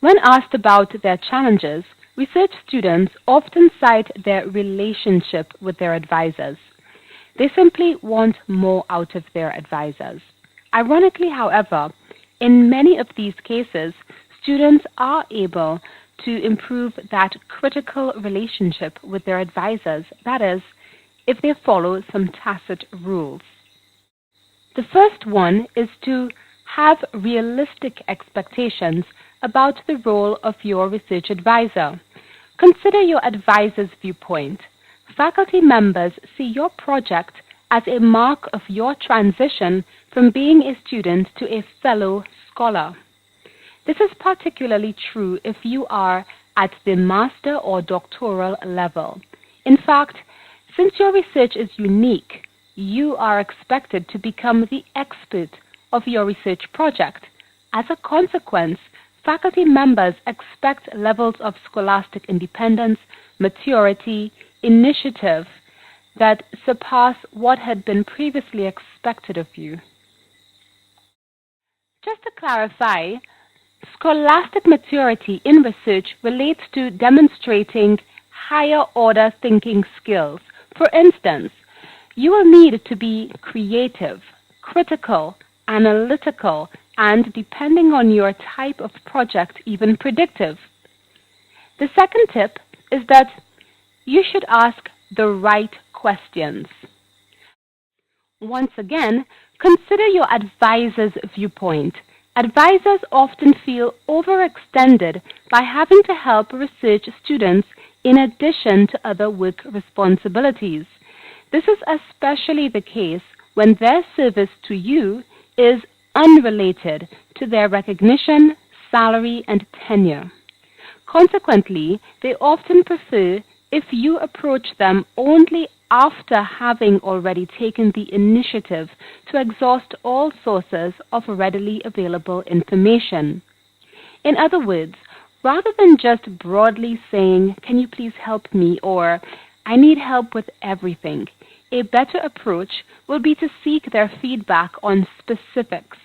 When asked about their challenges, research students often cite their relationship with their advisors. They simply want more out of their advisors. Ironically, however, in many of these cases, students are able to improve that critical relationship with their advisors, that is, if they follow some tacit rules. The first one is to have realistic expectations about the role of your research advisor. Consider your advisor's viewpoint. Faculty members see your project as a mark of your transition from being a student to a fellow scholar. This is particularly true if you are at the master or doctoral level. In fact, since your research is unique, you are expected to become the expert of your research project. As a consequence, faculty members expect levels of scholastic independence, maturity, initiative that surpass what had been previously expected of you. Just to clarify, scholastic maturity in research relates to demonstrating higher order thinking skills. For instance, you will need to be creative, critical, analytical, and, depending on your type of project, even predictive. The second tip is that you should ask the right questions. Once again, consider your advisor's viewpoint. Advisors often feel overextended by having to help research students in addition to other work responsibilities. This is especially the case when their service to you is unrelated to their recognition, salary, and tenure. Consequently, they often prefer if you approach them only after having already taken the initiative to exhaust all sources of readily available information. In other words, rather than just broadly saying, "Can you please help me?" or "I need help with everything," a better approach will be to seek their feedback on specifics,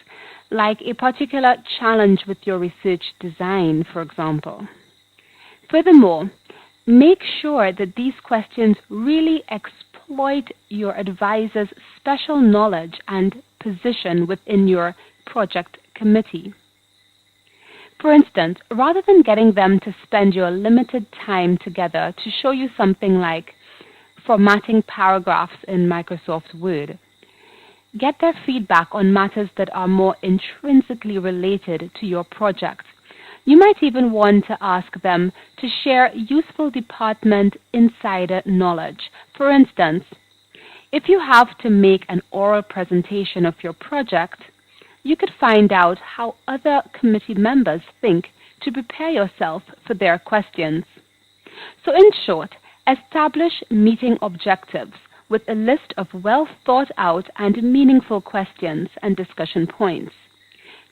like a particular challenge with your research design, for example. Furthermore, make sure that these questions really exploit your advisor's special knowledge and position within your project committee. For instance, rather than getting them to spend your limited time together to show you something like formatting paragraphs in Microsoft Word, get their feedback on matters that are more intrinsically related to your project. You might even want to ask them to share useful department insider knowledge. For instance, if you have to make an oral presentation of your project, you could find out how other committee members think to prepare yourself for their questions. So in short, establish meeting objectives with a list of well thought out and meaningful questions and discussion points.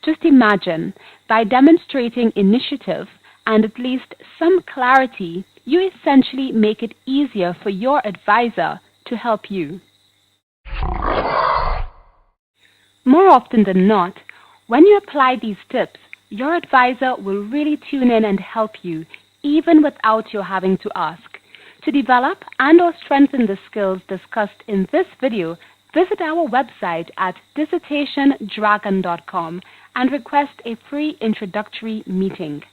Just imagine, by demonstrating initiative and at least some clarity, you essentially make it easier for your advisor to help you. More often than not, when you apply these tips, your advisor will really tune in and help you, even without your having to ask. To develop and/or strengthen the skills discussed in this video, visit our website at dissertationdragon.com and request a free introductory meeting.